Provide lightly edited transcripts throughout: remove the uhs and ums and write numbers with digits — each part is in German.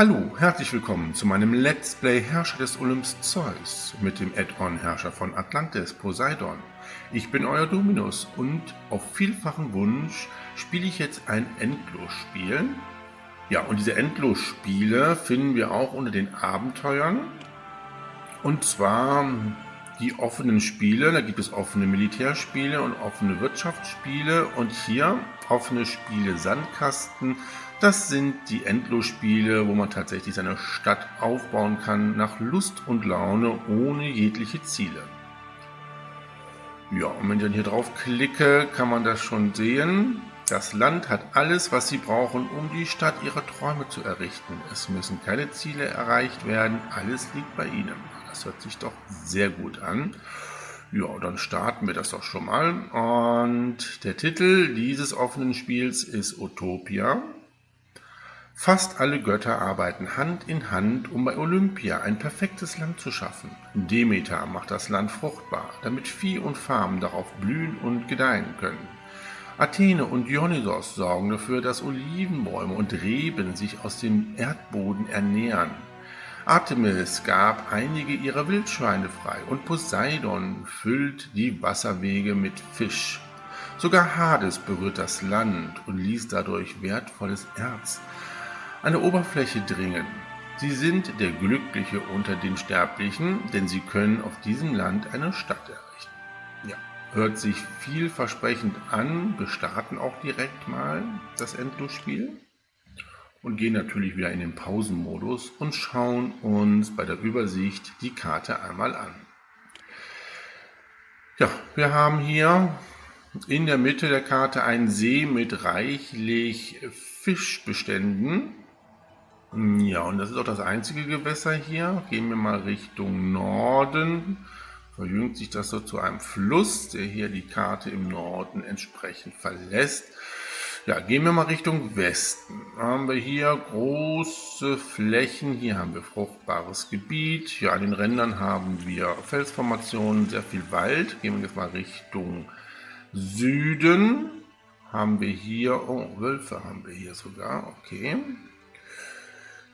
Hallo, herzlich willkommen zu meinem Let's Play Herrscher des Olymps Zeus mit dem Add-on Herrscher von Atlantis, Poseidon. Ich bin euer Dominus und auf vielfachen Wunsch spiele ich jetzt ein Endlosspiel. Ja, und diese Endlosspiele finden wir auch unter den Abenteuern. Und zwar die offenen Spiele, da gibt es offene Militärspiele und offene Wirtschaftsspiele und hier offene Spiele Sandkasten. Das sind die Endlosspiele, wo man tatsächlich seine Stadt aufbauen kann nach Lust und Laune ohne jegliche Ziele. Ja, und wenn ich dann hier drauf klicke, kann man das schon sehen. Das Land hat alles, was sie brauchen, um die Stadt ihrer Träume zu errichten. Es müssen keine Ziele erreicht werden, alles liegt bei ihnen. Das hört sich doch sehr gut an. Ja, dann starten wir das doch schon mal. Und der Titel dieses offenen Spiels ist Utopia. Fast alle Götter arbeiten Hand in Hand, um bei Olympia ein perfektes Land zu schaffen. Demeter macht das Land fruchtbar, damit Vieh und Farmen darauf blühen und gedeihen können. Athene und Dionysos sorgen dafür, dass Olivenbäume und Reben sich aus dem Erdboden ernähren. Artemis gab einige ihrer Wildschweine frei und Poseidon füllt die Wasserwege mit Fisch. Sogar Hades berührt das Land und ließ dadurch wertvolles Erz an der Oberfläche dringen. Sie sind der Glückliche unter den Sterblichen, denn sie können auf diesem Land eine Stadt errichten. Ja, hört sich vielversprechend an. Wir starten auch direkt mal das Endlosspiel und gehen natürlich wieder in den Pausenmodus und schauen uns bei der Übersicht die Karte einmal an. Ja, wir haben hier in der Mitte der Karte einen See mit reichlich Fischbeständen. Ja, und das ist auch das einzige Gewässer hier. Gehen wir mal Richtung Norden. Verjüngt sich das so zu einem Fluss, der hier die Karte im Norden entsprechend verlässt. Ja, gehen wir mal Richtung Westen. Da haben wir hier große Flächen. Hier haben wir fruchtbares Gebiet. Hier an den Rändern haben wir Felsformationen, sehr viel Wald. Gehen wir jetzt mal Richtung Süden. Haben wir hier, oh, Wölfe haben wir hier sogar, okay.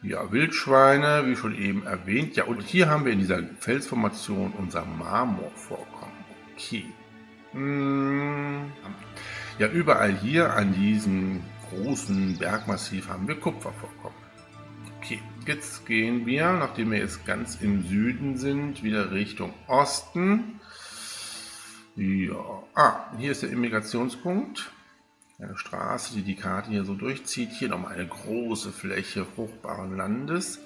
Ja, Wildschweine, wie schon eben erwähnt. Ja, und hier haben wir in dieser Felsformation unser Marmorvorkommen. Okay. Ja, überall hier an diesem großen Bergmassiv haben wir Kupfervorkommen. Okay, jetzt gehen wir, nachdem wir jetzt ganz im Süden sind, wieder Richtung Osten. Ja, hier ist der Immigrationspunkt. Eine Straße, die die Karte hier so durchzieht. Hier nochmal eine große Fläche fruchtbaren Landes.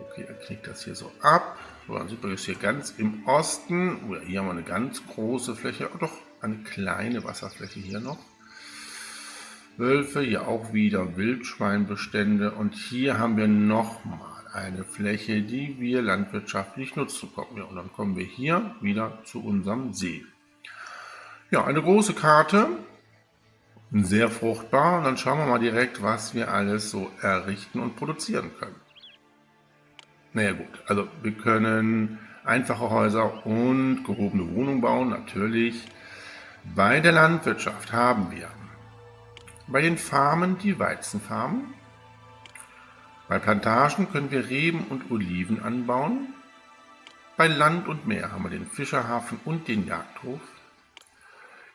Okay, er knickt das hier so ab. So, dann sind wir jetzt hier ganz im Osten. Oh, hier haben wir eine ganz große Fläche. Oh, doch, eine kleine Wasserfläche hier noch. Wölfe, hier auch wieder Wildschweinbestände. Und hier haben wir nochmal eine Fläche, die wir landwirtschaftlich nutzen können. Ja, und dann kommen wir hier wieder zu unserem See. Ja, eine große Karte. Sehr fruchtbar, und dann schauen wir mal direkt, was wir alles so errichten und produzieren können. Naja gut, also wir können einfache Häuser und gehobene Wohnungen bauen, natürlich. Bei der Landwirtschaft haben wir bei den Farmen die Weizenfarmen. Bei Plantagen können wir Reben und Oliven anbauen. Bei Land und Meer haben wir den Fischerhafen und den Jagdhof.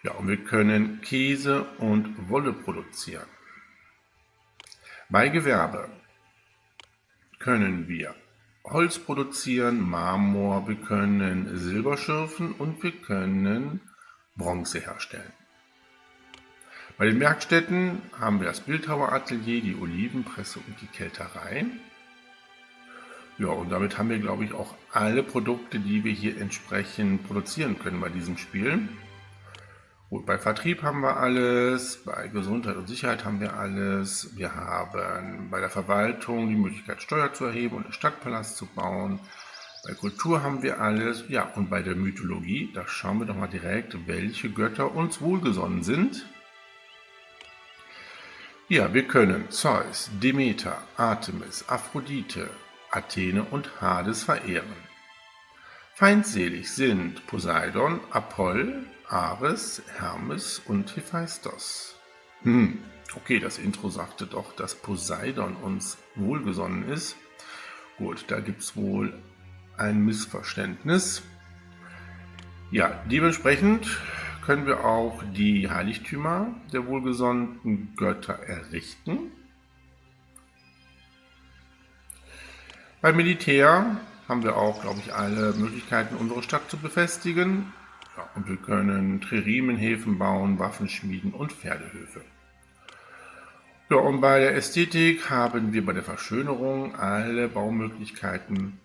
Ja, und wir können Käse und Wolle produzieren. Bei Gewerbe können wir Holz produzieren, Marmor, wir können Silber schürfen und wir können Bronze herstellen. Bei den Werkstätten haben wir das Bildhaueratelier, die Olivenpresse und die Kälterei. Ja, und damit haben wir, glaube ich, auch alle Produkte, die wir hier entsprechend produzieren können bei diesem Spiel. Gut, bei Vertrieb haben wir alles, bei Gesundheit und Sicherheit haben wir alles. Wir haben bei der Verwaltung die Möglichkeit, Steuer zu erheben und einen Stadtpalast zu bauen. Bei Kultur haben wir alles. Ja, und bei der Mythologie, da schauen wir doch mal direkt, welche Götter uns wohlgesonnen sind. Ja, wir können Zeus, Demeter, Artemis, Aphrodite, Athene und Hades verehren. Feindselig sind Poseidon, Apoll, Ares, Hermes und Hephaistos. Okay, das Intro sagte doch, dass Poseidon uns wohlgesonnen ist. Gut, da gibt es wohl ein Missverständnis. Ja, dementsprechend können wir auch die Heiligtümer der wohlgesonnenen Götter errichten. Beim Militär haben wir auch, glaube ich, alle Möglichkeiten, unsere Stadt zu befestigen. Ja, und wir können Tririmenhäfen bauen, Waffen schmieden und Pferdehöfe. Ja, und bei der Ästhetik haben wir bei der Verschönerung alle Baumöglichkeiten.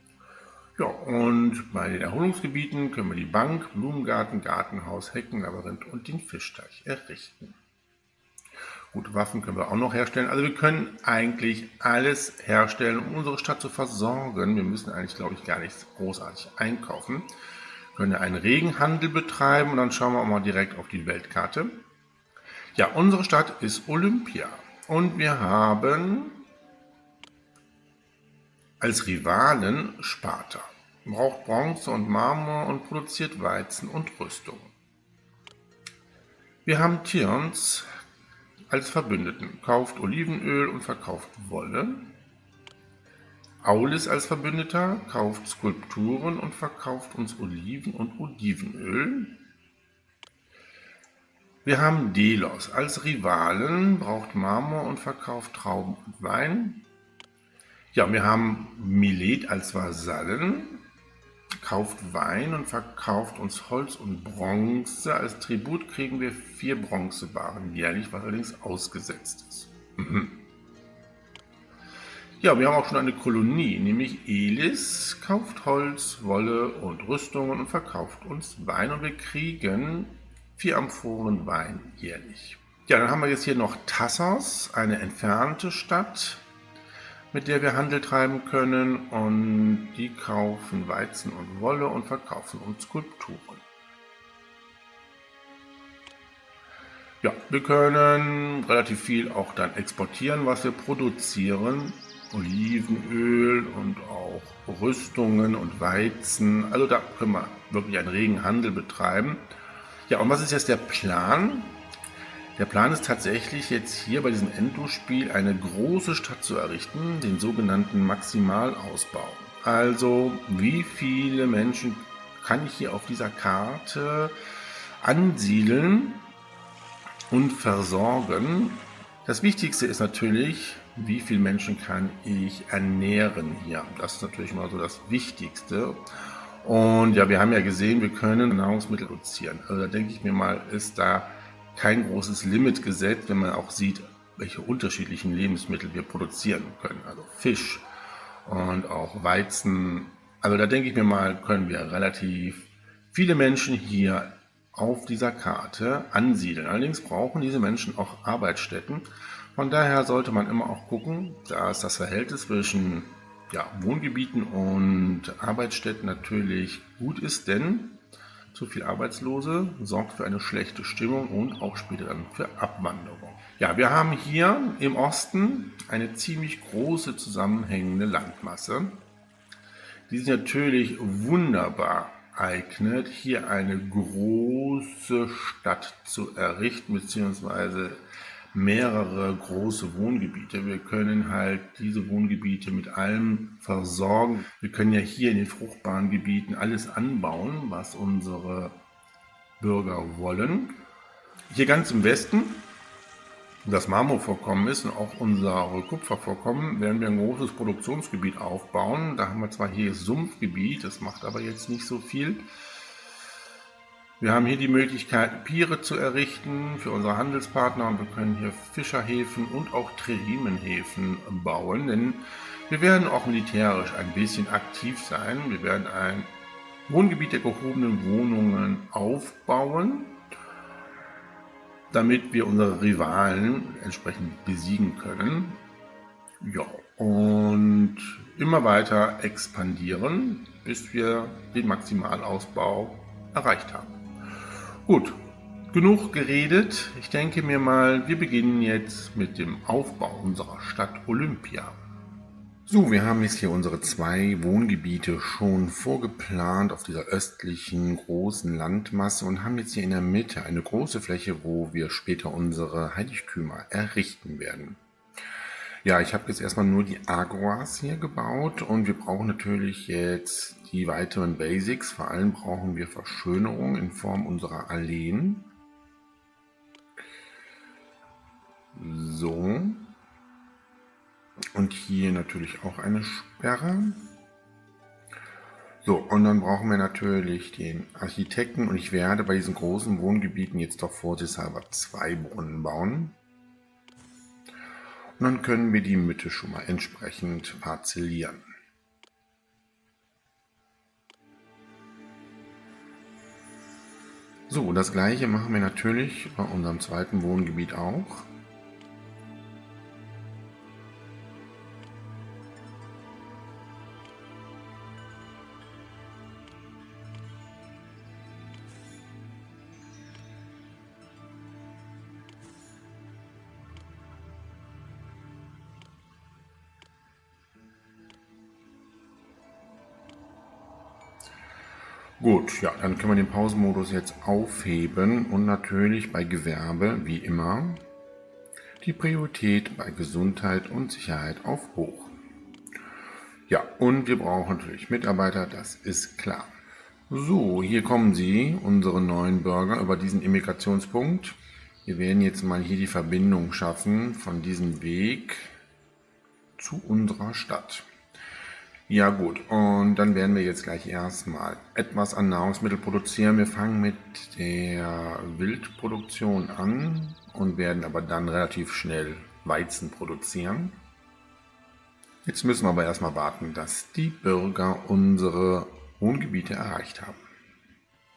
Ja, und bei den Erholungsgebieten können wir die Bank, Blumengarten, Gartenhaus, Heckenlabyrinth und den Fischteich errichten. Gute Waffen können wir auch noch herstellen. Also wir können eigentlich alles herstellen, um unsere Stadt zu versorgen. Wir müssen eigentlich, glaube ich, gar nichts großartig einkaufen. Wir können einen Regenhandel betreiben und dann schauen wir auch mal direkt auf die Weltkarte. Ja, unsere Stadt ist Olympia und wir haben als Rivalen Sparta. Braucht Bronze und Marmor und produziert Weizen und Rüstung. Wir haben Tiryns als Verbündeten, kauft Olivenöl und verkauft Wolle. Aulis als Verbündeter kauft Skulpturen und verkauft uns Oliven und Olivenöl. Wir haben Delos als Rivalen, braucht Marmor und verkauft Trauben und Wein. Ja, wir haben Milet als Vasallen, kauft Wein und verkauft uns Holz und Bronze. Als Tribut kriegen wir 4 Bronzebaren jährlich, was allerdings ausgesetzt ist. Ja, wir haben auch schon eine Kolonie, nämlich Elis, kauft Holz, Wolle und Rüstungen und verkauft uns Wein und wir kriegen 4 Amphoren Wein jährlich. Ja, dann haben wir jetzt hier noch Tassos, eine entfernte Stadt, mit der wir Handel treiben können und die kaufen Weizen und Wolle und verkaufen uns Skulpturen. Ja, wir können relativ viel auch dann exportieren, was wir produzieren. Olivenöl und auch Rüstungen und Weizen. Also da können wir wirklich einen regen Handel betreiben. Ja, und was ist jetzt der Plan? Der Plan ist tatsächlich jetzt hier bei diesem Endlosspiel eine große Stadt zu errichten, den sogenannten Maximalausbau. Also wie viele Menschen kann ich hier auf dieser Karte ansiedeln und versorgen? Das Wichtigste ist natürlich, wie viele Menschen kann ich ernähren hier. Das ist natürlich mal so das Wichtigste. Und ja, wir haben ja gesehen, wir können Nahrungsmittel produzieren. Also da denke ich mir mal, ist da kein großes Limit gesetzt, wenn man auch sieht, welche unterschiedlichen Lebensmittel wir produzieren können. Also Fisch und auch Weizen. Also da denke ich mir mal, können wir relativ viele Menschen hier auf dieser Karte ansiedeln. Allerdings brauchen diese Menschen auch Arbeitsstätten. Von daher sollte man immer auch gucken, dass das Verhältnis zwischen Wohngebieten und Arbeitsstätten natürlich gut ist, denn zu viel Arbeitslose sorgt für eine schlechte Stimmung und auch später dann für Abwanderung. Ja, wir haben hier im Osten eine ziemlich große zusammenhängende Landmasse. Die ist natürlich wunderbar eignet, hier eine große Stadt zu errichten, beziehungsweise mehrere große Wohngebiete. Wir können halt diese Wohngebiete mit allem versorgen. Wir können ja hier in den fruchtbaren Gebieten alles anbauen, was unsere Bürger wollen. Hier ganz im Westen, wo das Marmorvorkommen ist und auch unsere Kupfervorkommen, werden wir ein großes Produktionsgebiet aufbauen. Da haben wir zwar hier Sumpfgebiet, das macht aber jetzt nicht so viel. Wir haben hier die Möglichkeit, Piere zu errichten für unsere Handelspartner und wir können hier Fischerhäfen und auch Tririmenhäfen bauen, denn wir werden auch militärisch ein bisschen aktiv sein. Wir werden ein Wohngebiet der gehobenen Wohnungen aufbauen, damit wir unsere Rivalen entsprechend besiegen können. Ja, und immer weiter expandieren, bis wir den Maximalausbau erreicht haben. Gut, genug geredet. Ich denke mir mal, wir beginnen jetzt mit dem Aufbau unserer Stadt Olympia. So, wir haben jetzt hier unsere 2 Wohngebiete schon vorgeplant auf dieser östlichen großen Landmasse und haben jetzt hier in der Mitte eine große Fläche, wo wir später unsere Heiligtümer errichten werden. Ja, ich habe jetzt erstmal nur die Agroas hier gebaut und wir brauchen natürlich jetzt die weiteren Basics. Vor allem brauchen wir Verschönerung in Form unserer Alleen. So. Und hier natürlich auch eine Sperre. So, und dann brauchen wir natürlich den Architekten und ich werde bei diesen großen Wohngebieten jetzt doch vorsichtshalber 2 Brunnen bauen. Und dann können wir die Mitte schon mal entsprechend parzellieren. So, das gleiche machen wir natürlich bei unserem zweiten Wohngebiet auch. Gut, ja, dann können wir den Pausenmodus jetzt aufheben und natürlich bei Gewerbe, wie immer, die Priorität bei Gesundheit und Sicherheit auf hoch. Ja, und wir brauchen natürlich Mitarbeiter, das ist klar. So, hier kommen sie, unsere neuen Bürger, über diesen Immigrationspunkt. Wir werden jetzt mal hier die Verbindung schaffen von diesem Weg zu unserer Stadt. Ja gut, und dann werden wir jetzt gleich erstmal etwas an Nahrungsmittel produzieren. Wir fangen mit der Wildproduktion an und werden aber dann relativ schnell Weizen produzieren. Jetzt müssen wir aber erstmal warten, dass die Bürger unsere Wohngebiete erreicht haben.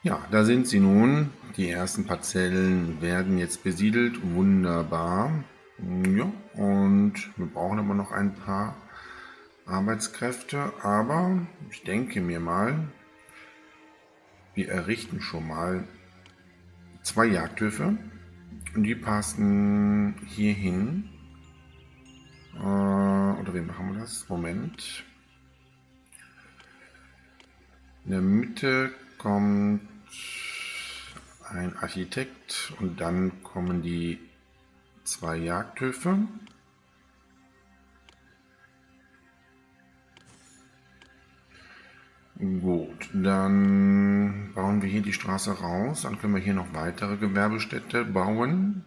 Ja, da sind sie nun. Die ersten Parzellen werden jetzt besiedelt. Wunderbar. Ja, und wir brauchen aber noch ein paar Arbeitskräfte, aber ich denke mir mal, wir errichten schon mal 2 Jagdhöfe und die passen hier hin. Oder wie machen wir das? Moment. In der Mitte kommt ein Architekt und dann kommen die 2 Jagdhöfe. Gut, dann bauen wir hier die Straße raus, dann können wir hier noch weitere Gewerbestätte bauen.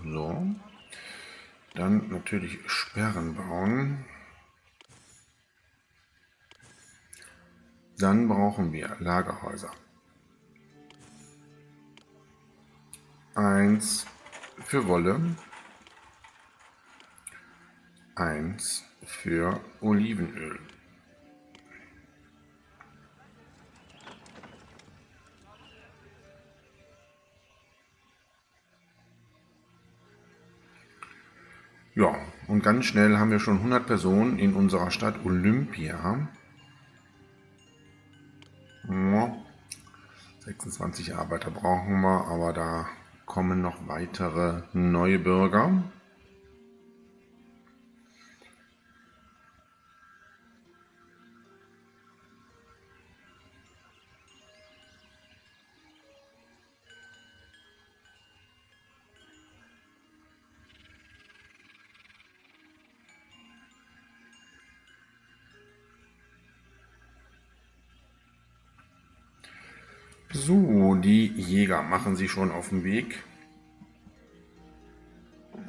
So, dann natürlich Sperren bauen. Dann brauchen wir Lagerhäuser. 1 für Wolle, 1 für Olivenöl. Ja, und ganz schnell haben wir schon 100 Personen in unserer Stadt Olympia. Ja, 26 Arbeiter brauchen wir, aber da kommen noch weitere neue Bürger. So, die Jäger machen sich schon auf den Weg.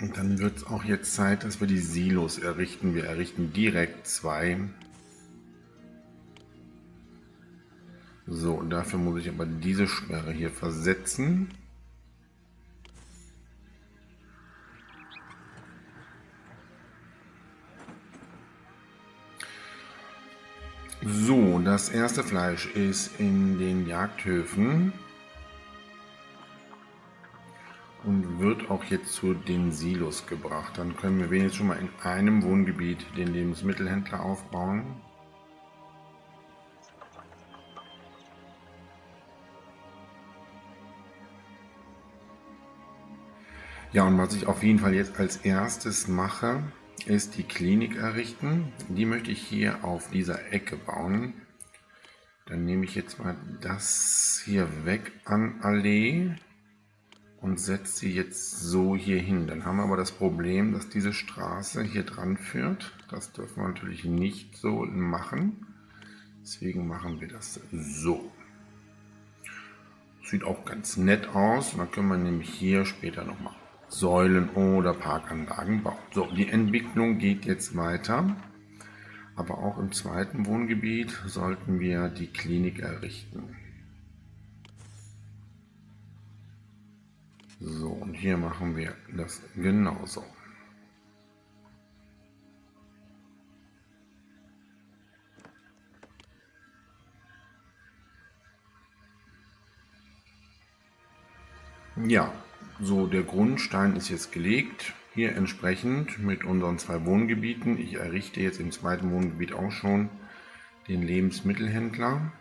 Und dann wird es auch jetzt Zeit, dass wir die Silos errichten. Wir errichten direkt 2. So, und dafür muss ich aber diese Sperre hier versetzen. So, das erste Fleisch ist in den Jagdhöfen und wird auch jetzt zu den Silos gebracht. Dann können wir wenigstens schon mal in einem Wohngebiet den Lebensmittelhändler aufbauen. Ja, und was ich auf jeden Fall jetzt als erstes mache, ist die Klinik errichten. Die möchte ich hier auf dieser Ecke bauen. Dann nehme ich jetzt mal das hier weg an Allee und setze sie jetzt so hier hin. Dann haben wir aber das Problem, dass diese Straße hier dran führt. Das dürfen wir natürlich nicht so machen. Deswegen machen wir das so. Sieht auch ganz nett aus. Und dann können wir nämlich hier später nochmal Säulen oder Parkanlagen bauen. So, die Entwicklung geht jetzt weiter. Aber auch im zweiten Wohngebiet sollten wir die Klinik errichten. So, und hier machen wir das genauso. Ja, so der Grundstein ist jetzt gelegt. Hier entsprechend mit unseren 2 Wohngebieten. Ich errichte jetzt im zweiten Wohngebiet auch schon den Lebensmittelhändler.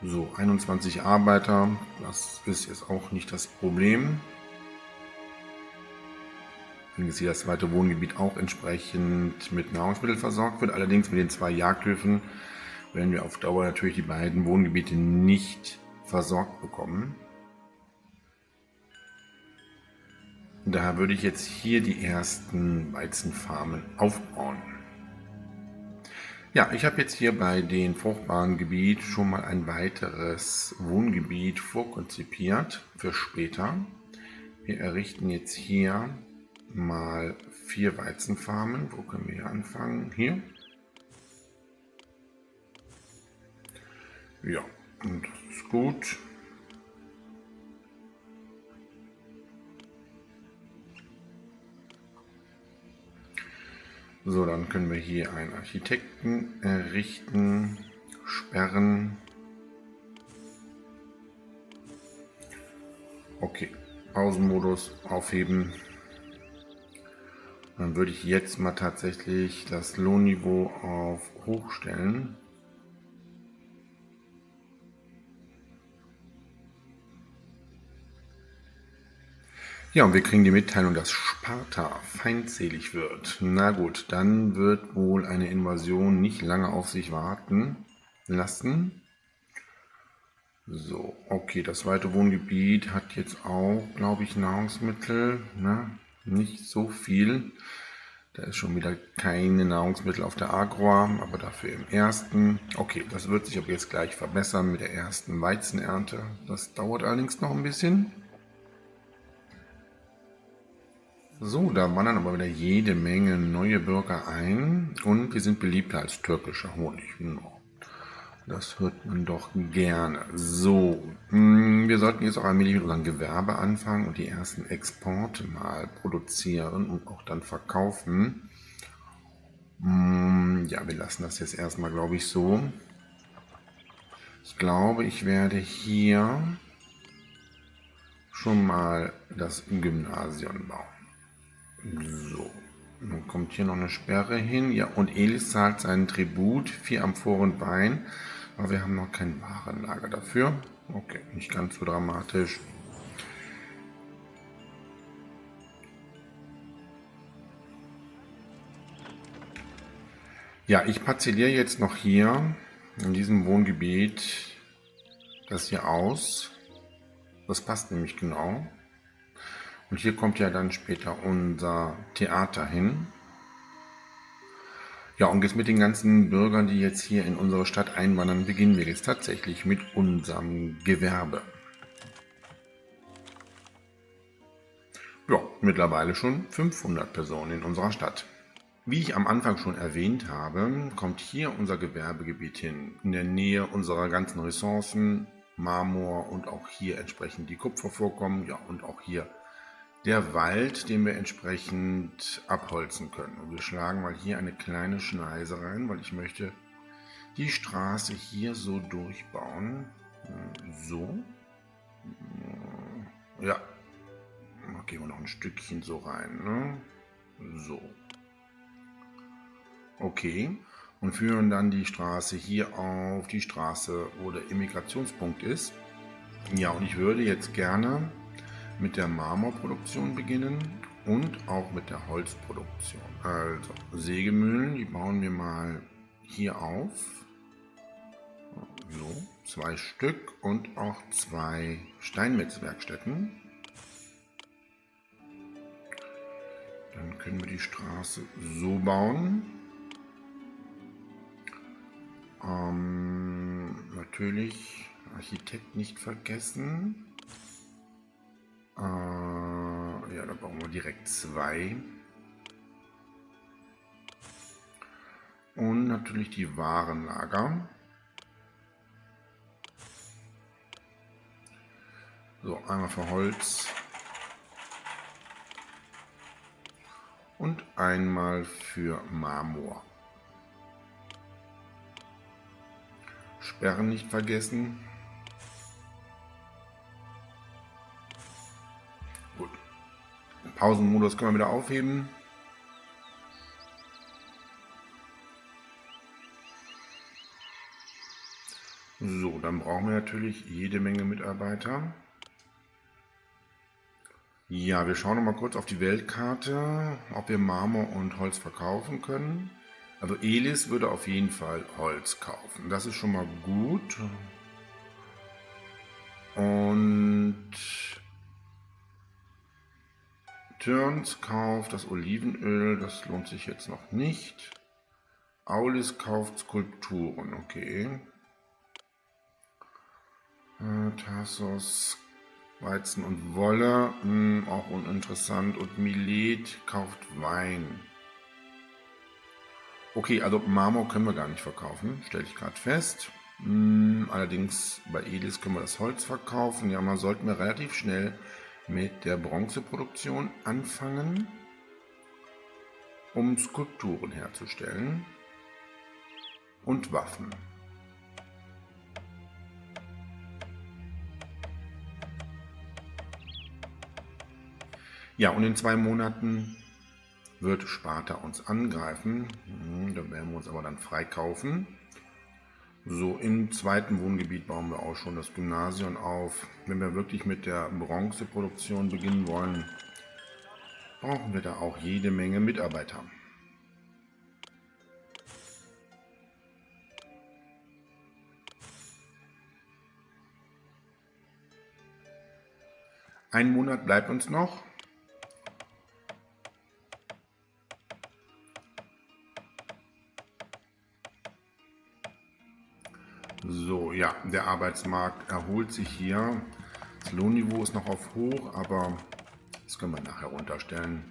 So, 21 Arbeiter, das ist jetzt auch nicht das Problem. Wenn jetzt hier das zweite Wohngebiet auch entsprechend mit Nahrungsmitteln versorgt wird. Allerdings mit den 2 Jagdhöfen werden wir auf Dauer natürlich die beiden Wohngebiete nicht versorgt bekommen. Daher würde ich jetzt hier die ersten Weizenfarmen aufbauen. Ja, ich habe jetzt hier bei den fruchtbaren Gebiet schon mal ein weiteres Wohngebiet vorkonzipiert für später. Wir errichten jetzt hier mal 4 Weizenfarmen. Wo können wir hier anfangen? Hier. Ja, und das ist gut. So, dann können wir hier einen Architekten errichten, sperren. Okay, Pausenmodus aufheben. Dann würde ich jetzt mal tatsächlich das Lohnniveau auf hoch stellen. Ja, und wir kriegen die Mitteilung, dass Sparta feindselig wird. Na gut, dann wird wohl eine Invasion nicht lange auf sich warten lassen. So, okay, das zweite Wohngebiet hat jetzt auch, glaube ich, Nahrungsmittel. Ne? Nicht so viel. Da ist schon wieder keine Nahrungsmittel auf der Agroa, aber dafür im ersten. Okay, das wird sich aber jetzt gleich verbessern mit der ersten Weizenernte. Das dauert allerdings noch ein bisschen. So, da wandern aber wieder jede Menge neue Bürger ein und wir sind beliebter als türkischer Honig. Das hört man doch gerne. So, wir sollten jetzt auch allmählich mit unserem Gewerbe anfangen und die ersten Exporte mal produzieren und auch dann verkaufen. Ja, wir lassen das jetzt erstmal, glaube ich, so. Ich glaube, ich werde hier schon mal das Gymnasium bauen. So, dann kommt hier noch eine Sperre hin. Ja, und Elis zahlt seinen Tribut, 4 Amphoren Wein, aber wir haben noch kein Warenlager dafür. Okay, nicht ganz so dramatisch. Ja, ich parzelliere jetzt noch hier in diesem Wohngebiet das hier aus. Das passt nämlich genau. Und hier kommt ja dann später unser Theater hin. Ja, und jetzt mit den ganzen Bürgern, die jetzt hier in unsere Stadt einwandern, beginnen wir jetzt tatsächlich mit unserem Gewerbe. Ja, mittlerweile schon 500 Personen in unserer Stadt. Wie ich am Anfang schon erwähnt habe, kommt hier unser Gewerbegebiet hin, in der Nähe unserer ganzen Ressourcen, Marmor und auch hier entsprechend die Kupfervorkommen, ja, und auch hier der Wald, den wir entsprechend abholzen können. Und wir schlagen mal hier eine kleine Schneise rein, weil ich möchte die Straße hier so durchbauen. So. Ja. Da gehen wir noch ein Stückchen so rein. Ne? So. Okay. Und führen dann die Straße hier auf die Straße, wo der Immigrationspunkt ist. Ja, und ich würde jetzt gerne mit der Marmorproduktion beginnen und auch mit der Holzproduktion. Also Sägemühlen, die bauen wir mal hier auf. So, 2 Stück und auch 2 Steinmetzwerkstätten. Dann können wir die Straße so bauen. Natürlich Architekt nicht vergessen. Ja, da brauchen wir direkt 2. Und natürlich die Warenlager. So, einmal für Holz und einmal für Marmor. Sperren nicht vergessen. Gut. Den Pausenmodus können wir wieder aufheben. So, dann brauchen wir natürlich jede Menge Mitarbeiter. Ja, wir schauen noch mal kurz auf die Weltkarte, ob wir Marmor und Holz verkaufen können. Also Elis würde auf jeden Fall Holz kaufen. Das ist schon mal gut. Und Turns kauft das Olivenöl, das lohnt sich jetzt noch nicht. Aulis kauft Skulpturen, okay. Tassos, Weizen und Wolle, auch uninteressant. Und Milet kauft Wein. Okay, also Marmor können wir gar nicht verkaufen, stelle ich gerade fest. Allerdings bei Elis können wir das Holz verkaufen. Ja, mal sollten wir relativ schnell mit der Bronzeproduktion anfangen, um Skulpturen herzustellen und Waffen. Ja, und in 2 Monaten wird Sparta uns angreifen. Da werden wir uns aber dann freikaufen. So, im zweiten Wohngebiet bauen wir auch schon das Gymnasium auf. Wenn wir wirklich mit der Bronzeproduktion beginnen wollen, brauchen wir da auch jede Menge Mitarbeiter. Ein Monat bleibt uns noch. So, ja, der Arbeitsmarkt erholt sich hier. Das Lohnniveau ist noch auf hoch, aber das können wir nachher runterstellen.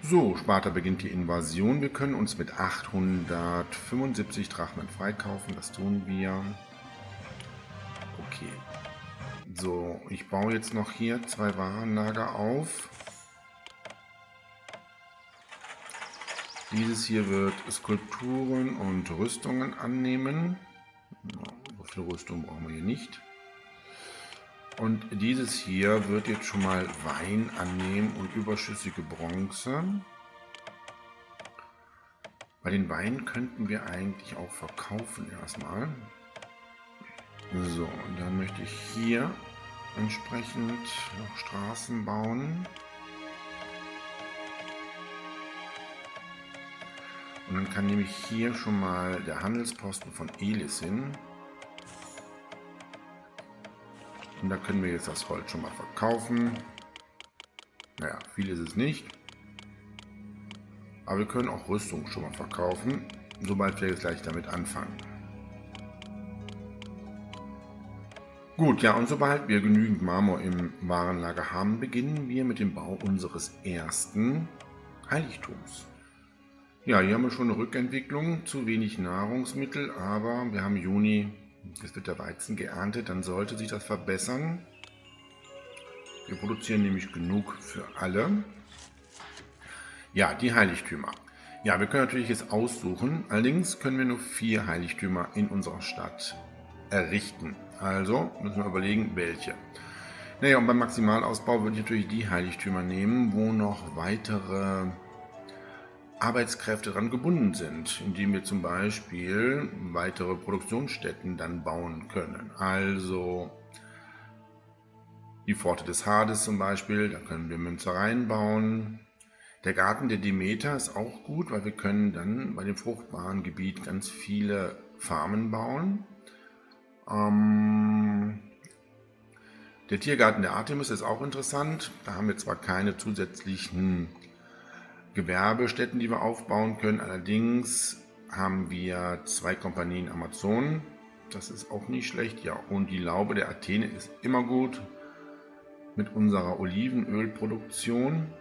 So, Sparta beginnt die Invasion. Wir können uns mit 875 Drachmen freikaufen. Das tun wir. Okay. So, ich baue jetzt noch hier 2 Warenlager auf. Dieses hier wird Skulpturen und Rüstungen annehmen. So viel Rüstung brauchen wir hier nicht. Und dieses hier wird jetzt schon mal Wein annehmen und überschüssige Bronze. Bei den Weinen könnten wir eigentlich auch verkaufen erstmal. So, und dann möchte ich hier entsprechend noch Straßen bauen. Und dann kann nämlich hier schon mal der Handelsposten von Elis hin. Und da können wir jetzt das Holz schon mal verkaufen. Naja, viel ist es nicht. Aber wir können auch Rüstung schon mal verkaufen, sobald wir jetzt gleich damit anfangen. Gut, ja, und sobald wir genügend Marmor im Warenlager haben, beginnen wir mit dem Bau unseres ersten Heiligtums. Ja, hier haben wir schon eine Rückentwicklung, zu wenig Nahrungsmittel, aber wir haben Juni, es wird der Weizen geerntet, dann sollte sich das verbessern. Wir produzieren nämlich genug für alle. Ja, die Heiligtümer. Ja, wir können natürlich jetzt aussuchen, allerdings können wir nur 4 Heiligtümer in unserer Stadt errichten. Also müssen wir überlegen, welche. Naja, und beim Maximalausbau würde ich natürlich die Heiligtümer nehmen, wo noch weitere Arbeitskräfte daran gebunden sind, indem wir zum Beispiel weitere Produktionsstätten dann bauen können. Also die Pforte des Hades zum Beispiel, da können wir Münzereien bauen. Der Garten der Demeter ist auch gut, weil wir können dann bei dem fruchtbaren Gebiet ganz viele Farmen bauen. Der Tiergarten der Artemis ist auch interessant. Da haben wir zwar keine zusätzlichen Gewerbestätten, die wir aufbauen können, allerdings haben wir 2 Kompanien Amazonen. Das ist auch nicht schlecht. Ja, und die Laube der Athene ist immer gut mit unserer Olivenölproduktion.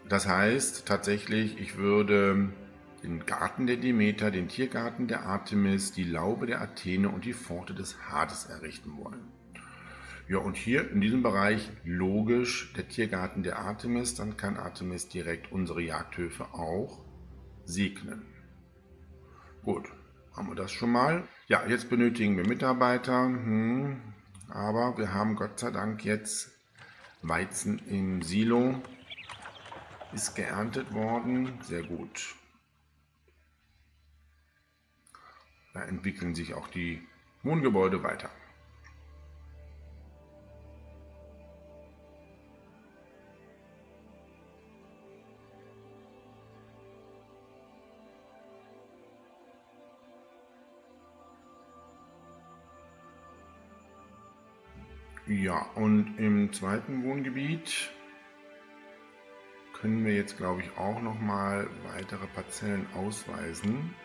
Das heißt tatsächlich, ich würde den Garten der Demeter, den Tiergarten der Artemis, die Laube der Athene und die Pforte des Hades errichten wollen. Ja, und hier in diesem Bereich logisch der Tiergarten der Artemis, dann kann Artemis direkt unsere Jagdhöfe auch segnen. Gut, haben wir das schon mal. Ja, jetzt benötigen wir Mitarbeiter, aber wir haben Gott sei Dank jetzt Weizen im Silo, ist geerntet worden, sehr gut. Da entwickeln sich auch die Wohngebäude weiter. Ja, und im zweiten Wohngebiet können wir jetzt, glaube ich, auch nochmal weitere Parzellen ausweisen.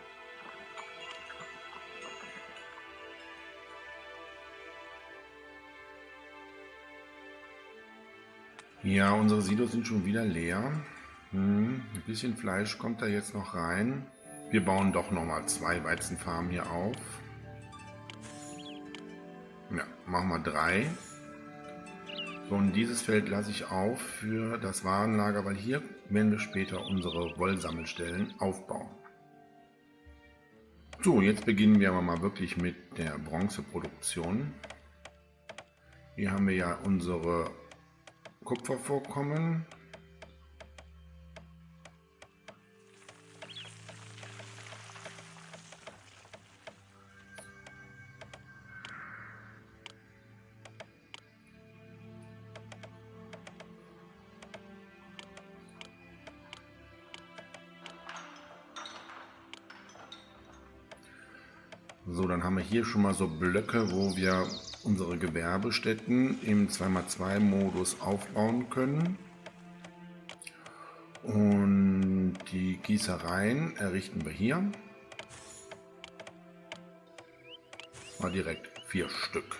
Ja, unsere Silos sind schon wieder leer. Ein bisschen Fleisch kommt da jetzt noch rein. Wir bauen doch nochmal 2 Weizenfarmen hier auf. Ja, machen wir 3. So, und dieses Feld lasse ich auf für das Warenlager, weil hier werden wir später unsere Wollsammelstellen aufbauen. So, jetzt beginnen wir aber mal wirklich mit der Bronzeproduktion. Hier haben wir ja unsere Kupfervorkommen. So, dann haben wir hier schon mal so Blöcke, wo wir unsere Gewerbestätten im 2x2-Modus aufbauen können. Und die Gießereien errichten wir hier. Mal direkt 4 Stück.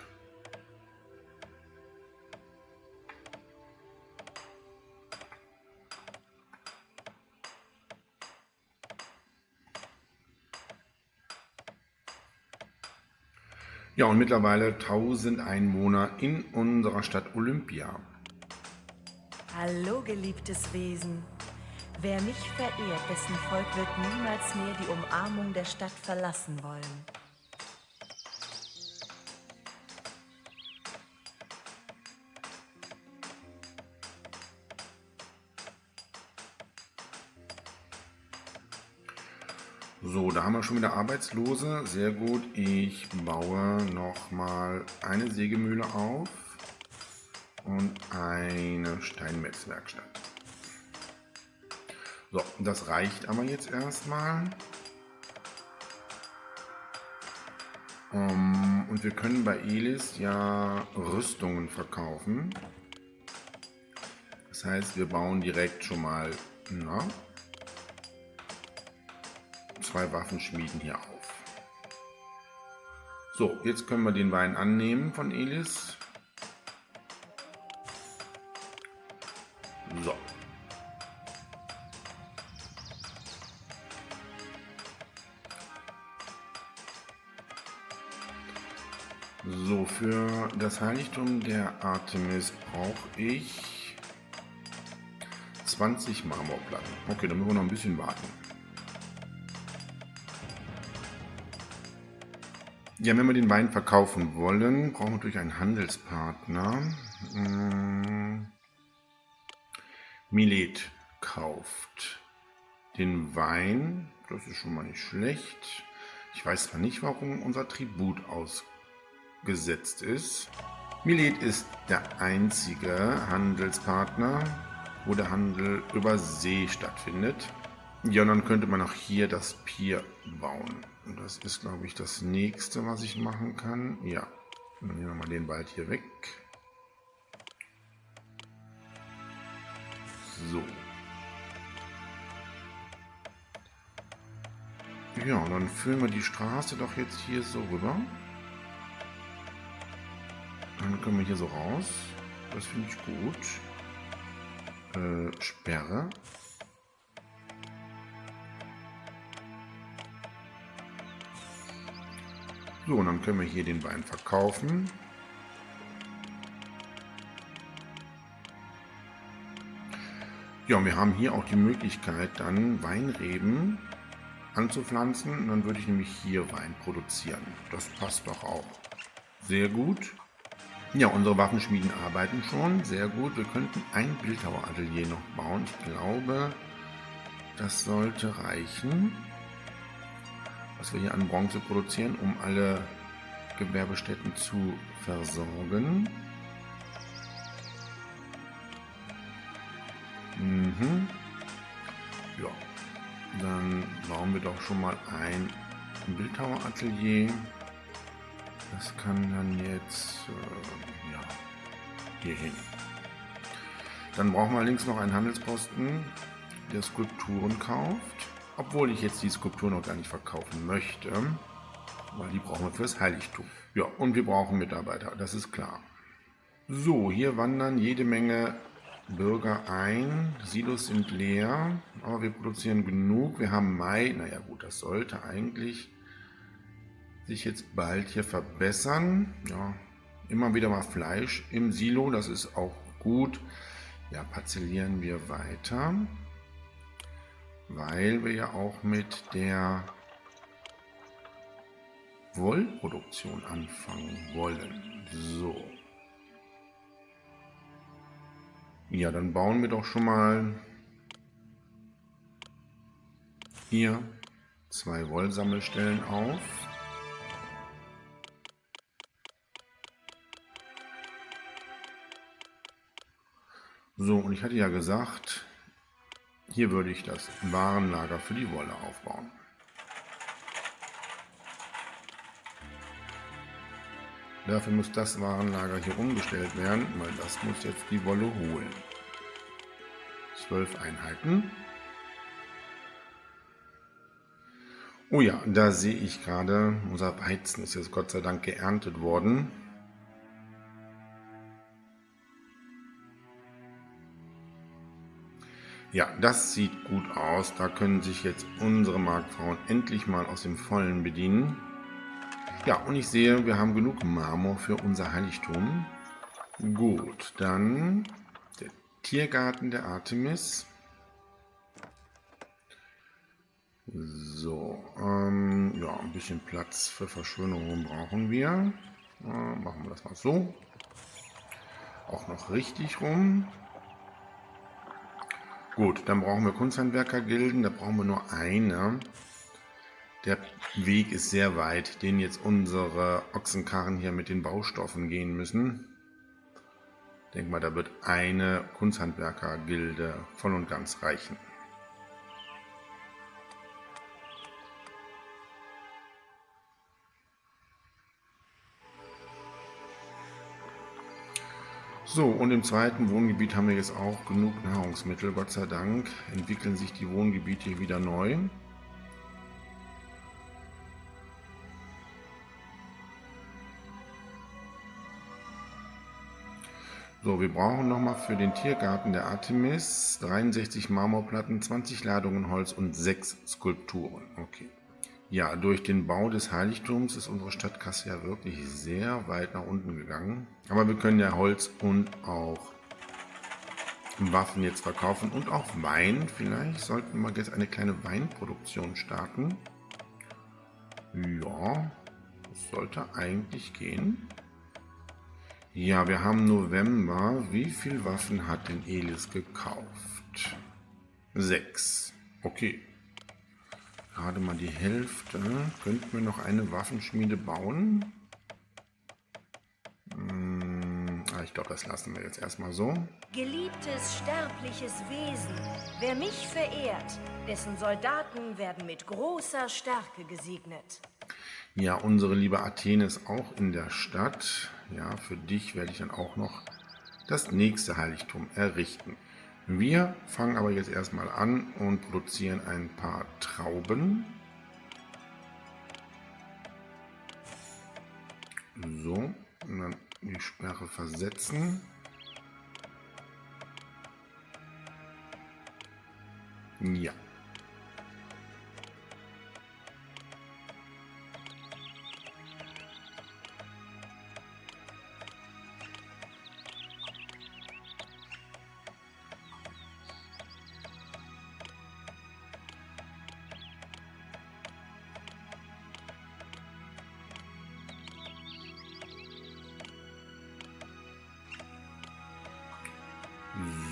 Ja, und mittlerweile 1000 Einwohner in unserer Stadt Olympia. Hallo, geliebtes Wesen. Wer mich verehrt, dessen Volk wird niemals mehr die Umarmung der Stadt verlassen wollen. So, da haben wir schon wieder Arbeitslose. Sehr gut. Ich baue nochmal eine Sägemühle auf und eine Steinmetzwerkstatt. So, das reicht aber jetzt erstmal. Und wir können bei Elis ja Rüstungen verkaufen. Das heißt, wir bauen direkt schon mal 2 Waffenschmieden hier auf. So, jetzt können wir den Wein annehmen von Elis. So. So, für das Heiligtum der Artemis brauche ich 20 Marmorplatten. Okay, dann müssen wir noch ein bisschen warten. Ja, wenn wir den Wein verkaufen wollen, brauchen wir natürlich einen Handelspartner. Milet kauft den Wein. Das ist schon mal nicht schlecht. Ich weiß zwar nicht, warum unser Tribut ausgesetzt ist. Milet ist der einzige Handelspartner, wo der Handel über See stattfindet. Ja, und dann könnte man auch hier das Pier bauen. Und das ist, glaube ich, das nächste, was ich machen kann. Ja, dann nehmen wir mal den Wald hier weg. So. Ja, und dann füllen wir die Straße doch jetzt hier so rüber. Dann können wir hier so raus. Das finde ich gut. Sperre. So, und dann können wir hier den Wein verkaufen. Ja, und wir haben hier auch die Möglichkeit, dann Weinreben anzupflanzen. Und dann würde ich nämlich hier Wein produzieren. Das passt doch auch. Sehr gut. Ja, unsere Waffenschmieden arbeiten schon. Sehr gut. Wir könnten ein Bildhaueratelier noch bauen. Ich glaube, das sollte reichen, was wir hier an Bronze produzieren, um alle Gewerbestätten zu versorgen. Ja, dann bauen wir doch schon mal ein Bildhaueratelier. Das kann dann jetzt hier hin. Dann brauchen wir allerdings noch einen Handelsposten, der Skulpturen kauft. Obwohl ich jetzt die Skulptur noch gar nicht verkaufen möchte, weil die brauchen wir fürs Heiligtum. Ja, und wir brauchen Mitarbeiter, das ist klar. So, hier wandern jede Menge Bürger ein. Silos sind leer, aber wir produzieren genug. Wir haben Mai, naja gut, das sollte eigentlich sich jetzt bald hier verbessern. Ja, immer wieder mal Fleisch im Silo, das ist auch gut. Ja, parzellieren wir weiter, weil wir ja auch mit der Wollproduktion anfangen wollen. So. Ja, dann bauen wir doch schon mal hier 2 Wollsammelstellen auf. So, und ich hatte ja gesagt, hier würde ich das Warenlager für die Wolle aufbauen. Dafür muss das Warenlager hier umgestellt werden, weil das muss jetzt die Wolle holen. 12 Einheiten. Oh ja, da sehe ich gerade, unser Weizen ist jetzt Gott sei Dank geerntet worden. Ja, das sieht gut aus. Da können sich jetzt unsere Marktfrauen endlich mal aus dem Vollen bedienen. Ja, und ich sehe, wir haben genug Marmor für unser Heiligtum. Gut, dann der Tiergarten der Artemis. So, ja, ein bisschen Platz für Verschönerung brauchen wir. Machen wir das mal so. Auch noch richtig rum. Gut, dann brauchen wir Kunsthandwerkergilden, da brauchen wir nur eine. Der Weg ist sehr weit, den jetzt unsere Ochsenkarren hier mit den Baustoffen gehen müssen. Ich denke mal, da wird eine Kunsthandwerkergilde voll und ganz reichen. So, und im zweiten Wohngebiet haben wir jetzt auch genug Nahrungsmittel. Gott sei Dank entwickeln sich die Wohngebiete hier wieder neu. So, wir brauchen nochmal für den Tiergarten der Artemis 63 Marmorplatten, 20 Ladungen Holz und 6 Skulpturen. Okay. Ja, durch den Bau des Heiligtums ist unsere Stadtkasse ja wirklich sehr weit nach unten gegangen. Aber wir können ja Holz und auch Waffen jetzt verkaufen und auch Wein. Vielleicht sollten wir jetzt eine kleine Weinproduktion starten. Ja, das sollte eigentlich gehen. Ja, wir haben November. Wie viele Waffen hat denn Elis gekauft? 6. Okay. Gerade mal die Hälfte. Könnten wir noch eine Waffenschmiede bauen? Ich glaube, das lassen wir jetzt erstmal so. Geliebtes, sterbliches Wesen, wer mich verehrt, dessen Soldaten werden mit großer Stärke gesegnet. Ja, unsere liebe Athene ist auch in der Stadt. Ja, für dich werde ich dann auch noch das nächste Heiligtum errichten. Wir fangen aber jetzt erstmal an und produzieren ein paar Trauben. So, und dann die Sperre versetzen. Ja.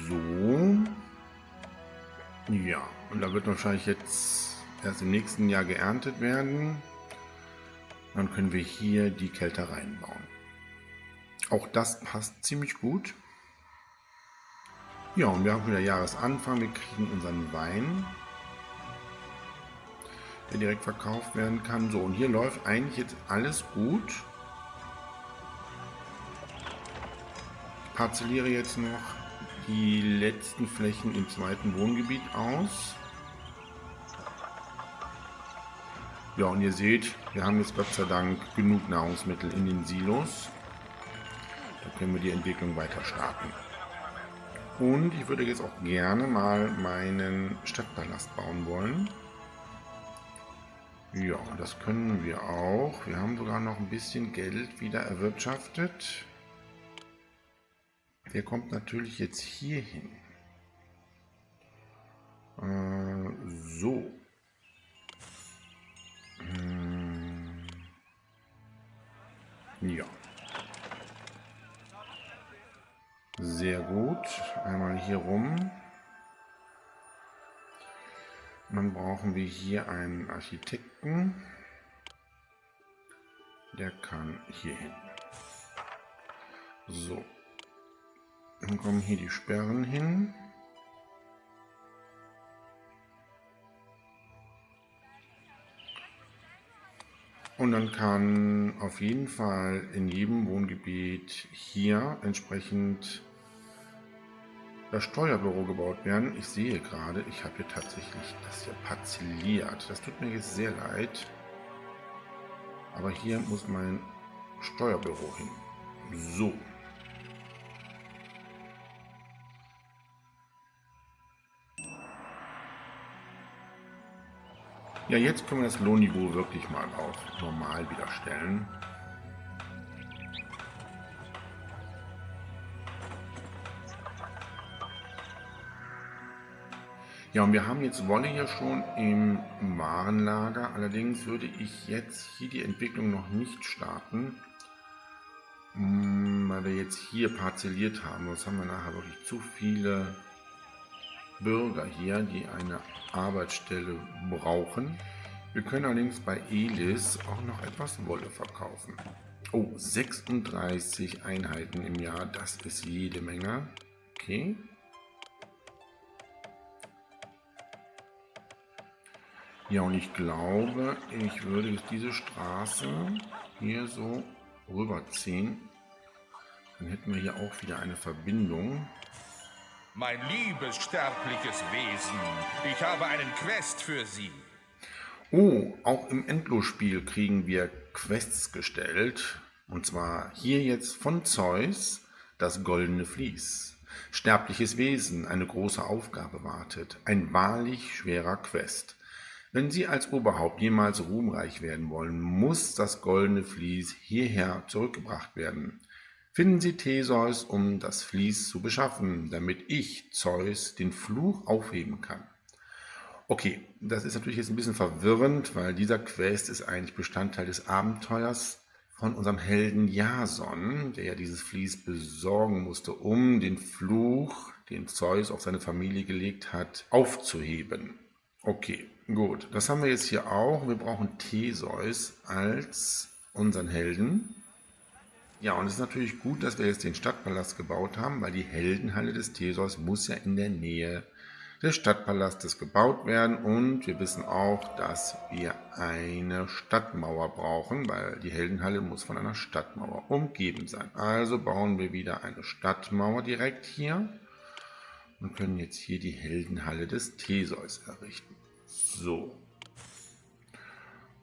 So. Ja, und da wird wahrscheinlich jetzt erst im nächsten Jahr geerntet werden. Dann können wir hier die Kältereien bauen. Auch das passt ziemlich gut. Ja, und wir haben wieder Jahresanfang. Wir kriegen unseren Wein, der direkt verkauft werden kann. So, und hier läuft eigentlich jetzt alles gut. Ich parzelliere jetzt noch die letzten Flächen im zweiten Wohngebiet aus. Ja, und ihr seht, wir haben jetzt Gott sei Dank genug Nahrungsmittel in den Silos. Da können wir die Entwicklung weiter starten. Und ich würde jetzt auch gerne mal meinen Stadtpalast bauen wollen. Ja, das können wir auch. Wir haben sogar noch ein bisschen Geld wieder erwirtschaftet. Der kommt natürlich jetzt hier hin. So. Ja. Sehr gut. Einmal hier rum. Dann brauchen wir hier einen Architekten. Der kann hier hin. So. Dann kommen hier die Sperren hin. Und dann kann auf jeden Fall in jedem Wohngebiet hier entsprechend das Steuerbüro gebaut werden. Ich sehe gerade, ich habe hier tatsächlich das hier parzelliert. Das tut mir jetzt sehr leid. Aber hier muss mein Steuerbüro hin. So. Ja, jetzt können wir das Lohnniveau wirklich mal auf normal wieder stellen. Ja, und wir haben jetzt Wolle hier schon im Warenlager. Allerdings würde ich jetzt hier die Entwicklung noch nicht starten, weil wir jetzt hier parzelliert haben. Sonst haben wir nachher wirklich zu viele Bürger hier, die eine Arbeitsstelle brauchen. Wir können allerdings bei Elis auch noch etwas Wolle verkaufen. Oh, 36 Einheiten im Jahr, das ist jede Menge. Okay. Ja, und ich glaube, ich würde jetzt diese Straße hier so rüberziehen. Dann hätten wir hier auch wieder eine Verbindung. Mein liebes sterbliches Wesen, ich habe einen Quest für Sie. Oh, auch im Endlosspiel kriegen wir Quests gestellt. Und zwar hier jetzt von Zeus, das goldene Vlies. Sterbliches Wesen, eine große Aufgabe wartet. Ein wahrlich schwerer Quest. Wenn Sie als Oberhaupt jemals ruhmreich werden wollen, muss das goldene Vlies hierher zurückgebracht werden. Finden Sie Theseus, um das Vlies zu beschaffen, damit ich, Zeus, den Fluch aufheben kann. Okay, das ist natürlich jetzt ein bisschen verwirrend, weil dieser Quest ist eigentlich Bestandteil des Abenteuers von unserem Helden Jason, der ja dieses Vlies besorgen musste, um den Fluch, den Zeus auf seine Familie gelegt hat, aufzuheben. Okay, gut. Das haben wir jetzt hier auch. Wir brauchen Theseus als unseren Helden. Ja, und es ist natürlich gut, dass wir jetzt den Stadtpalast gebaut haben, weil die Heldenhalle des Theseus muss ja in der Nähe des Stadtpalastes gebaut werden. Und wir wissen auch, dass wir eine Stadtmauer brauchen, weil die Heldenhalle muss von einer Stadtmauer umgeben sein. Also bauen wir wieder eine Stadtmauer direkt hier und können jetzt hier die Heldenhalle des Theseus errichten. So.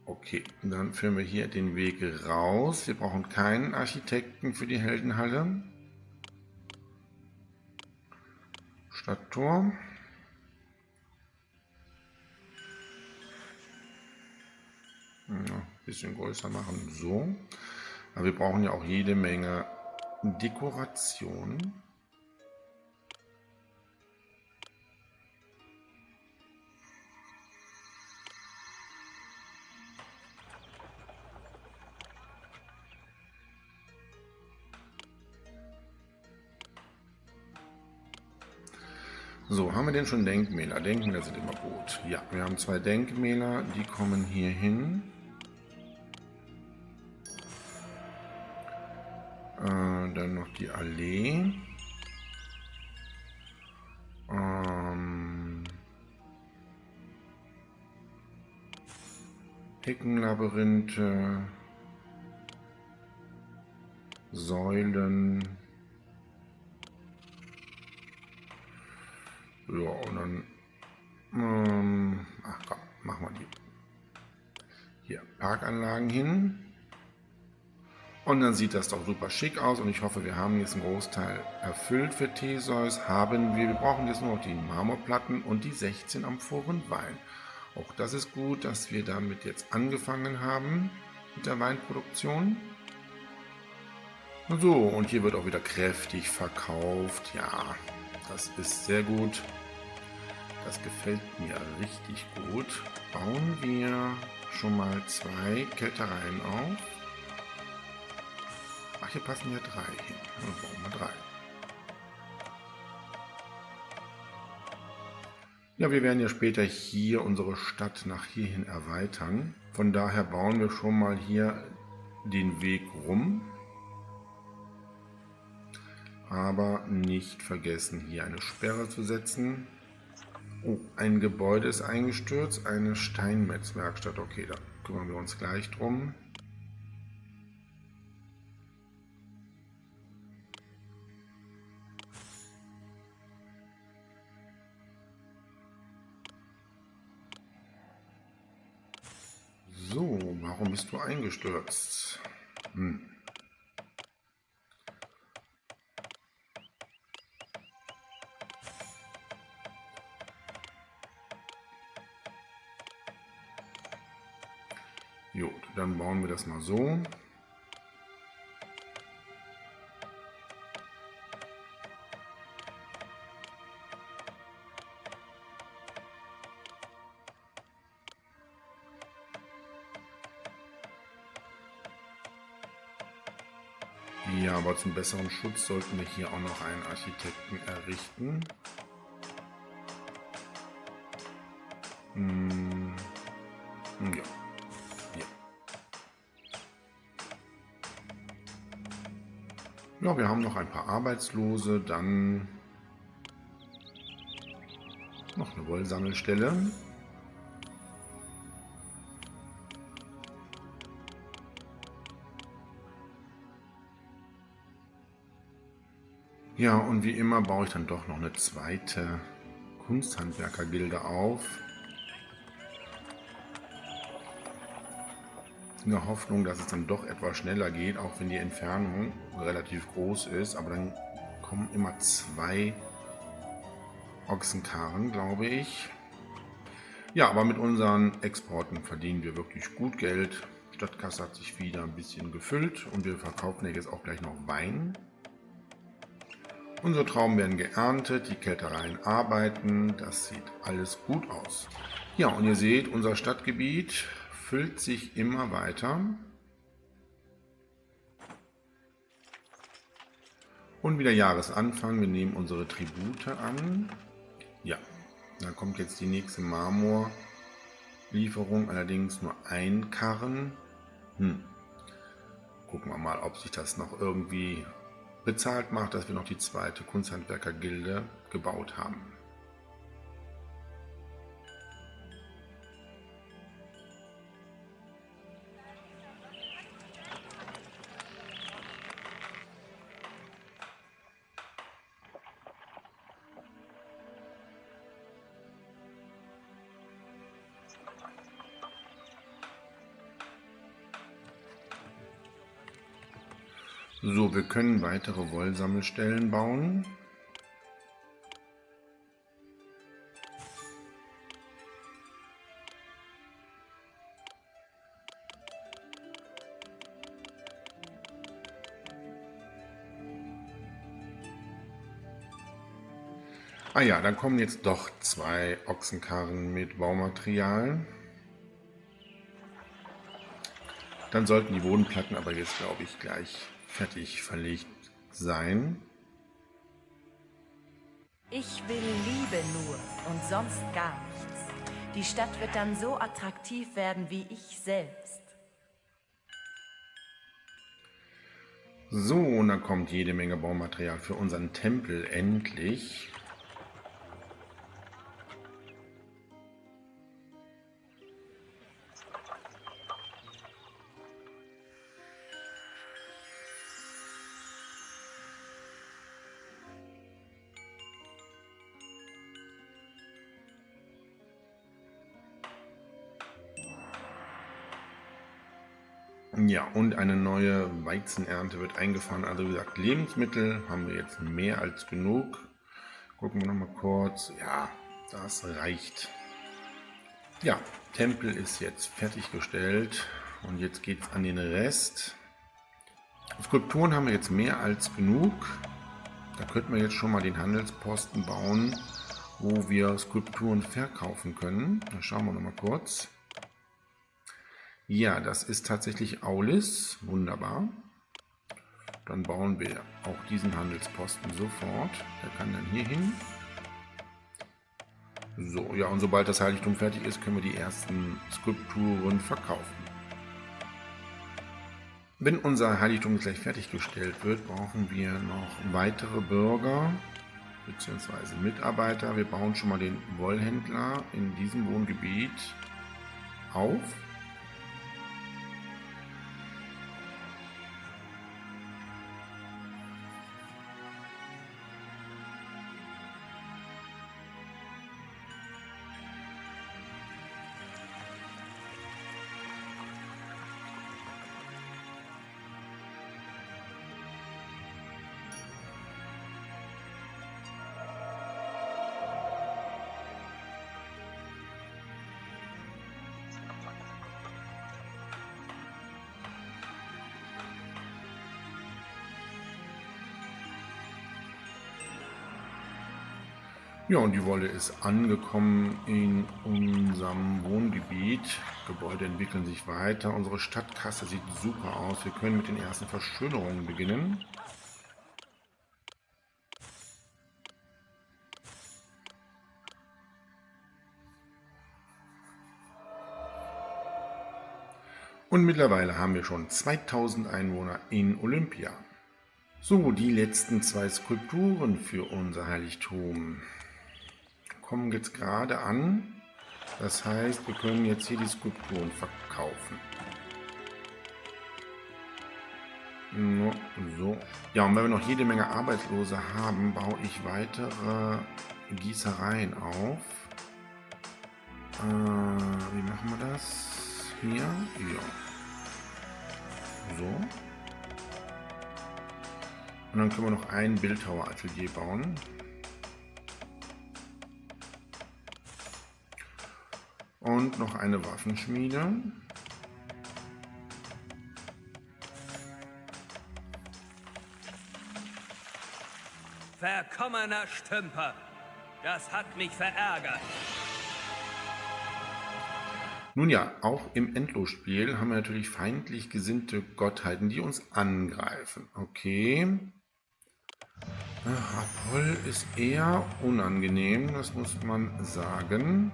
Okay, dann führen wir hier den Weg raus. Wir brauchen keinen Architekten für die Heldenhalle. Stadttor. Ja, ein bisschen größer machen, so. Aber wir brauchen ja auch jede Menge Dekoration. So, haben wir denn schon Denkmäler? Denkmäler sind immer gut. Ja, wir haben 2 Denkmäler, die kommen hier hin. Dann noch die Allee. Heckenlabyrinthe. Säulen. Ja, und dann, ach komm, machen wir die. Hier, Parkanlagen hin. Und dann sieht das doch super schick aus und ich hoffe, wir haben jetzt einen Großteil erfüllt für Theseus. Haben wir. Wir brauchen jetzt nur noch die Marmorplatten und die 16 Amphoren Wein. Auch das ist gut, dass wir damit jetzt angefangen haben mit der Weinproduktion. So, und hier wird auch wieder kräftig verkauft. Ja, das ist sehr gut. Das gefällt mir richtig gut. Bauen wir schon mal 2 Kältereien auf. Ach, hier passen ja 3 hin. Dann bauen wir 3. Ja, wir werden ja später hier unsere Stadt nach hierhin erweitern. Von daher bauen wir schon mal hier den Weg rum. Aber nicht vergessen, hier eine Sperre zu setzen. Oh, ein Gebäude ist eingestürzt, eine Steinmetzwerkstatt. Okay, da kümmern wir uns gleich drum. So, warum bist du eingestürzt? Gut, dann bauen wir das mal so. Ja, aber zum besseren Schutz sollten wir hier auch noch einen Architekten errichten. Ja. Ja, wir haben noch ein paar Arbeitslose, dann noch eine Wollsammelstelle. Ja, und wie immer baue ich dann doch noch eine zweite Kunsthandwerkergilde auf. In der Hoffnung, dass es dann doch etwas schneller geht, auch wenn die Entfernung relativ groß ist. Aber dann kommen immer 2 Ochsenkarren, glaube ich. Ja, aber mit unseren Exporten verdienen wir wirklich gut Geld. Die Stadtkasse hat sich wieder ein bisschen gefüllt und wir verkaufen ja jetzt auch gleich noch Wein. Unsere Trauben werden geerntet, die Kältereien arbeiten, das sieht alles gut aus. Ja, und ihr seht, unser Stadtgebiet füllt sich immer weiter. Und wieder Jahresanfang, wir nehmen unsere Tribute an. Ja, dann kommt jetzt die nächste Marmorlieferung, allerdings nur ein Karren. Gucken wir mal, ob sich das noch irgendwie bezahlt macht, dass wir noch die zweite Kunsthandwerker-Gilde gebaut haben. So, wir können weitere Wollsammelstellen bauen. Ah ja, dann kommen jetzt doch 2 Ochsenkarren mit Baumaterial. Dann sollten die Bodenplatten aber jetzt, glaube ich, gleich fertig verlegt sein. Ich will Liebe nur und sonst gar nichts. Die Stadt wird dann so attraktiv werden wie ich selbst. So, und dann kommt jede Menge Baumaterial für unseren Tempel endlich. Ja, und eine neue Weizenernte wird eingefahren. Also wie gesagt, Lebensmittel haben wir jetzt mehr als genug. Gucken wir nochmal kurz. Ja, das reicht. Ja, Tempel ist jetzt fertiggestellt und jetzt geht es an den Rest. Skulpturen haben wir jetzt mehr als genug. Da könnten wir jetzt schon mal den Handelsposten bauen, wo wir Skulpturen verkaufen können. Da schauen wir nochmal kurz. Ja, das ist tatsächlich Aulis. Wunderbar. Dann bauen wir auch diesen Handelsposten sofort. Der kann dann hier hin. So, ja, und sobald das Heiligtum fertig ist, können wir die ersten Skulpturen verkaufen. Wenn unser Heiligtum gleich fertiggestellt wird, brauchen wir noch weitere Bürger bzw. Mitarbeiter. Wir bauen schon mal den Wollhändler in diesem Wohngebiet auf. Ja, und die Wolle ist angekommen in unserem Wohngebiet. Gebäude entwickeln sich weiter. Unsere Stadtkasse sieht super aus. Wir können mit den ersten Verschönerungen beginnen. Und mittlerweile haben wir schon 2000 Einwohner in Olympia. So, die letzten 2 Skulpturen für unser Heiligtum kommen jetzt gerade an. Das heißt, wir können jetzt hier die Skulpturen verkaufen. So. Ja, und wenn wir noch jede Menge Arbeitslose haben, baue ich weitere Gießereien auf. Wie machen wir das? Hier? Ja. So. Und dann können wir noch ein Bildhaueratelier bauen. Und noch eine Waffenschmiede. Verkommener Stümper, das hat mich verärgert. Nun ja, auch im Endlosspiel haben wir natürlich feindlich gesinnte Gottheiten, die uns angreifen. Okay. Apoll ist eher unangenehm, das muss man sagen.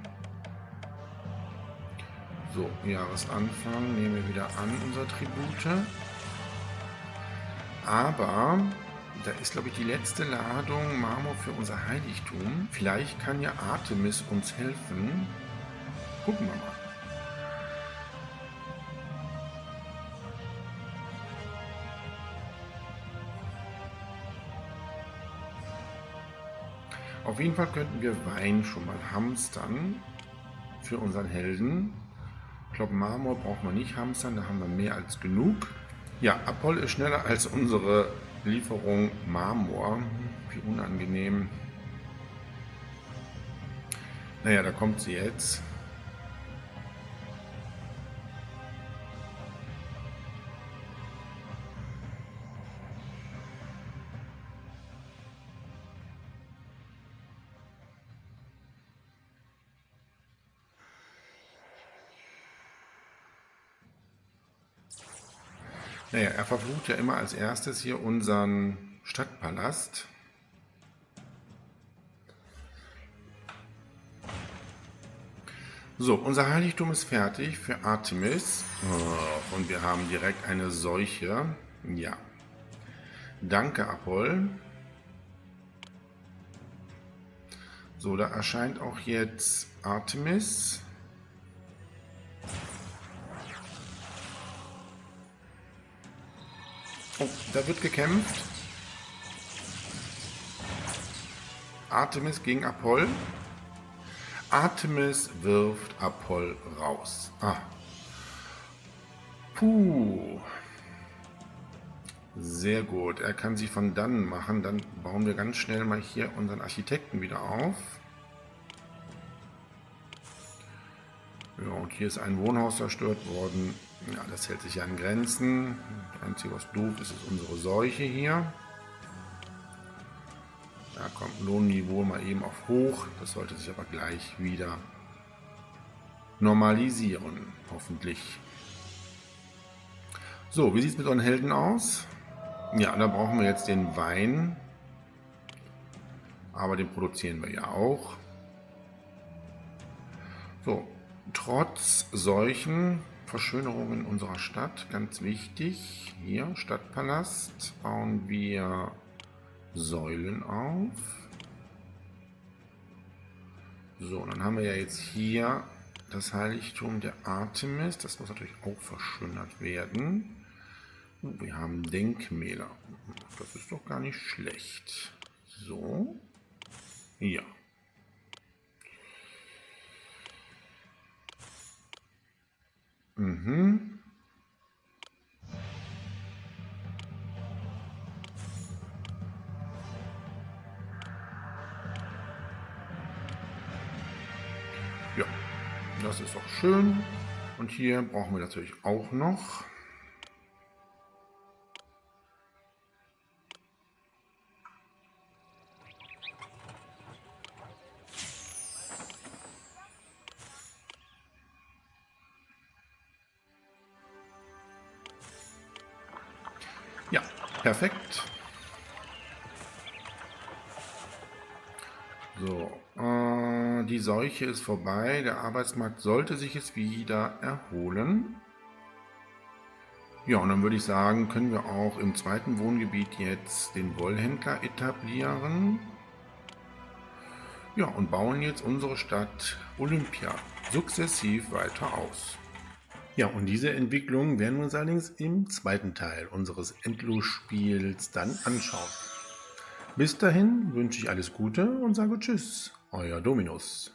So, Jahresanfang nehmen wir wieder an, unser Tribute. Aber da ist, glaube ich, die letzte Ladung Marmor für unser Heiligtum. Vielleicht kann ja Artemis uns helfen. Gucken wir mal. Auf jeden Fall könnten wir Wein schon mal hamstern für unseren Helden. Ich glaube, Marmor braucht man nicht hamstern, da haben wir mehr als genug. Ja, Apoll ist schneller als unsere Lieferung Marmor. Wie unangenehm. Naja, da kommt sie jetzt. Naja, er verflucht ja immer als erstes hier unseren Stadtpalast. So, unser Heiligtum ist fertig für Artemis. Oh, und wir haben direkt eine Seuche. Ja. Danke, Apoll. So, da erscheint auch jetzt Artemis. Oh, da wird gekämpft. Artemis gegen Apoll. Artemis wirft Apoll raus. Ah. Puh. Sehr gut. Er kann sich von dannen machen. Dann bauen wir ganz schnell mal hier unseren Architekten wieder auf. Ja, und hier ist ein Wohnhaus zerstört worden. Ja, das hält sich ja an Grenzen. Das Einzige, was doof ist, ist unsere Seuche hier. Da kommt Lohnniveau mal eben auf hoch. Das sollte sich aber gleich wieder normalisieren, hoffentlich. So, wie sieht es mit unseren Helden aus? Ja, da brauchen wir jetzt den Wein. Aber den produzieren wir ja auch. So, trotz solchen Verschönerungen unserer Stadt, ganz wichtig, hier Stadtpalast, bauen wir Säulen auf. So, dann haben wir ja jetzt hier das Heiligtum der Artemis, das muss natürlich auch verschönert werden. Wir haben Denkmäler, das ist doch gar nicht schlecht. So, ja. Ja, das ist auch schön. Und hier brauchen wir natürlich auch noch. Ja, perfekt. So, die Seuche ist vorbei. Der Arbeitsmarkt sollte sich jetzt wieder erholen. Ja, und dann würde ich sagen, können wir auch im zweiten Wohngebiet jetzt den Wollhändler etablieren. Ja, und bauen jetzt unsere Stadt Olympia sukzessiv weiter aus. Ja, und diese Entwicklung werden wir uns allerdings im zweiten Teil unseres Endlosspiels dann anschauen. Bis dahin wünsche ich alles Gute und sage Tschüss, euer Dominus.